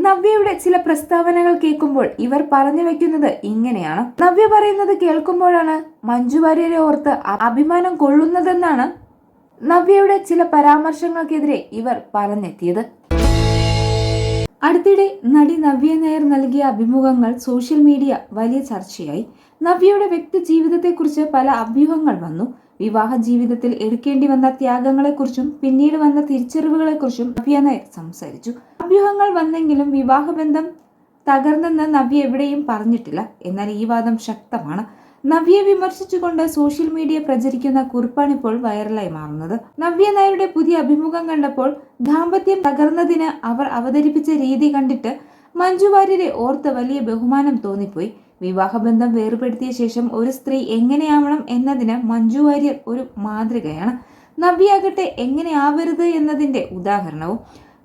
നവ്യയുടെ ചില പ്രസ്താവനകൾ കേൾക്കുമ്പോൾ ഇവർ പറഞ്ഞു വെക്കുന്നത് ഇങ്ങനെയാണ്. നവ്യ പറയുന്നത് കേൾക്കുമ്പോഴാണ് മഞ്ജു വാര്യരെ ഓർത്ത് അഭിമാനം കൊള്ളുന്നതെന്നാണ് നവ്യയുടെ ചില പരാമർശങ്ങൾക്കെതിരെ ഇവർ പറഞ്ഞെത്തിയത്. അടുത്തിടെ നടി നവ്യ നായർ നൽകിയ അഭിമുഖങ്ങൾ സോഷ്യൽ മീഡിയ വലിയ ചർച്ചയായി. നവ്യയുടെ വ്യക്തി ജീവിതത്തെക്കുറിച്ച് പല അഭ്യൂഹങ്ങൾ വന്നു. വിവാഹ ജീവിതത്തിൽ എടുക്കേണ്ടി വന്ന ത്യാഗങ്ങളെക്കുറിച്ചും പിന്നീട് വന്ന തിരിച്ചറിവുകളെക്കുറിച്ചും നവ്യ നായർ സംസാരിച്ചു. അഭ്യൂഹങ്ങൾ വന്നെങ്കിലും വിവാഹബന്ധം തകർന്നെന്ന് നവ്യ എവിടെയും പറഞ്ഞിട്ടില്ല. എന്നാൽ ഈ വാദം ശക്തമാണ്. നവ്യയെ വിമർശിച്ചുകൊണ്ട് സോഷ്യൽ മീഡിയ പ്രചരിക്കുന്ന കുറിപ്പാണിപ്പോൾ വൈറലായി മാറുന്നത്. നവ്യ നായരുടെ പുതിയ അഭിമുഖം കണ്ടപ്പോൾ ദാമ്പത്യം തകർന്നതിന് അവർ അവതരിപ്പിച്ച രീതി കണ്ടിട്ട് മഞ്ജു വാര്യരെ ഓർത്ത് വലിയ ബഹുമാനം തോന്നിപ്പോയി. വിവാഹബന്ധം വേർപെടുത്തിയ ശേഷം ഒരു സ്ത്രീ എങ്ങനെയാവണം എന്നതിന് മഞ്ജു വാര്യർ ഒരു മാതൃകയാണ്. നവ്യയാകട്ടെ എങ്ങനെയാവരുത് എന്നതിന്റെ ഉദാഹരണവും.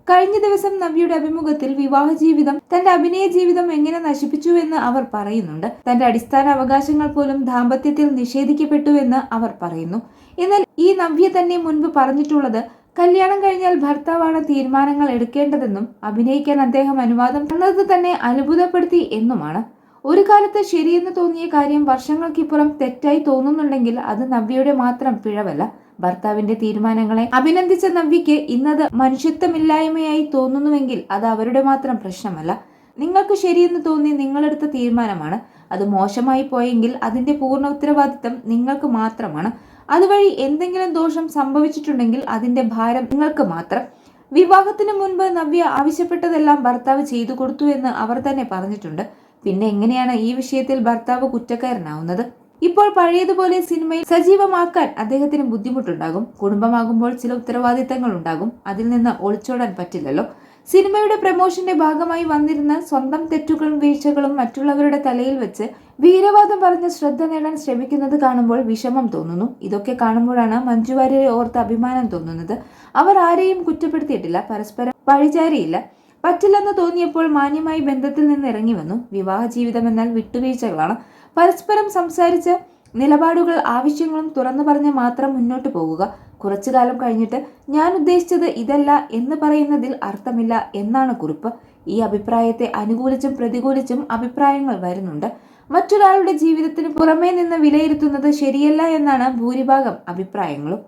കഴിഞ്ഞ ദിവസം നവ്യയുടെ അഭിമുഖത്തിൽ വിവാഹ ജീവിതം തന്റെ അഭിനയ ജീവിതം എങ്ങനെ നശിപ്പിച്ചുവെന്ന് അവർ പറയുന്നുണ്ട്. തന്റെ അടിസ്ഥാന അവകാശങ്ങൾ പോലും ദാമ്പത്യത്തിൽ നിഷേധിക്കപ്പെട്ടുവെന്ന് അവർ പറയുന്നു. എന്നാൽ ഈ നവ്യ തന്നെ മുൻപ് പറഞ്ഞിട്ടുള്ളത് കല്യാണം കഴിഞ്ഞാൽ ഭർത്താവാണ് തീരുമാനങ്ങൾ എടുക്കേണ്ടതെന്നും അഭിനയിക്കാൻ അദ്ദേഹം അനുവാദം തന്നത് തന്നെ അത്ഭുതപ്പെടുത്തി എന്നുമാണ്. ഒരു കാലത്ത് ശരിയെന്ന് തോന്നിയ കാര്യം വർഷങ്ങൾക്കിപ്പുറം തെറ്റായി തോന്നുന്നുണ്ടെങ്കിൽ അത് നവ്യയുടെ മാത്രം പിഴവല്ല. ഭർത്താവിന്റെ തീരുമാനങ്ങളെ അഭിനന്ദിച്ച നവ്യയ്ക്ക് ഇന്നത് മനുഷ്യത്വമില്ലായ്മയായി തോന്നുന്നുവെങ്കിൽ അത് അവരുടെ മാത്രം പ്രശ്നമല്ല. നിങ്ങൾക്ക് ശരിയെന്ന് തോന്നി നിങ്ങളെടുത്ത തീരുമാനമാണ്. അത് മോശമായി പോയെങ്കിൽ അതിന്റെ പൂർണ്ണ ഉത്തരവാദിത്തം നിങ്ങൾക്ക് മാത്രമാണ്. അതുവഴി എന്തെങ്കിലും ദോഷം സംഭവിച്ചിട്ടുണ്ടെങ്കിൽ അതിന്റെ ഭാരം നിങ്ങൾക്ക് മാത്രം. വിവാഹത്തിന് മുൻപ് നവ്യ ആവശ്യപ്പെട്ടതെല്ലാം ഭർത്താവ് ചെയ്തു കൊടുത്തു എന്ന് അവർ തന്നെ പറഞ്ഞിട്ടുണ്ട്. പിന്നെ എങ്ങനെയാണ് ഈ വിഷയത്തിൽ ഭർത്താവ് കുറ്റക്കാരനാവുന്നത്? ഇപ്പോൾ പഴയതുപോലെ സിനിമയിൽ സജീവമാക്കാൻ അദ്ദേഹത്തിന് ബുദ്ധിമുട്ടുണ്ടാകും. കുടുംബമാകുമ്പോൾ ചില ഉത്തരവാദിത്തങ്ങൾ ഉണ്ടാകും. അതിൽ നിന്ന് ഒളിച്ചോടാൻ പറ്റില്ലല്ലോ. സിനിമയുടെ പ്രമോഷന്റെ ഭാഗമായി വന്നിരുന്ന സ്വന്തം തെറ്റുകളും വീഴ്ചകളും മറ്റുള്ളവരുടെ തലയിൽ വെച്ച് വീരവാദം പറഞ്ഞ് ശ്രദ്ധ നേടാൻ ശ്രമിക്കുന്നത് കാണുമ്പോൾ വിഷമം തോന്നുന്നു. ഇതൊക്കെ കാണുമ്പോഴാണ് മഞ്ജു വാര്യരെ ഓർത്ത് അഭിമാനം തോന്നുന്നത്. അവർ ആരെയും കുറ്റപ്പെടുത്തിയിട്ടില്ല, പരസ്പരം പഴിചാരിയില്ല. പറ്റില്ലെന്ന് തോന്നിയപ്പോൾ മാന്യമായി ബന്ധത്തിൽ നിന്ന് ഇറങ്ങി വന്നു. വിവാഹ ജീവിതം എന്നാൽ വിട്ടുവീഴ്ചകളാണ്. പരസ്പരം സംസാരിച്ച് നിലപാടുകൾ ആവശ്യങ്ങളും തുറന്നു പറഞ്ഞ് മാത്രം മുന്നോട്ട് പോകുക. കുറച്ചു കാലം കഴിഞ്ഞിട്ട് ഞാൻ ഉദ്ദേശിച്ചത് ഇതല്ല എന്ന് പറയുന്നതിൽ അർത്ഥമില്ല എന്നാണ് കുറിപ്പ്. ഈ അഭിപ്രായത്തെ അനുകൂലിച്ചും പ്രതികൂലിച്ചും അഭിപ്രായങ്ങൾ വരുന്നുണ്ട്. മറ്റൊരാളുടെ ജീവിതത്തിന് പുറമേ നിന്ന് വിലയിരുത്തുന്നത് ശരിയല്ല എന്നാണ് ഭൂരിഭാഗം അഭിപ്രായങ്ങളും.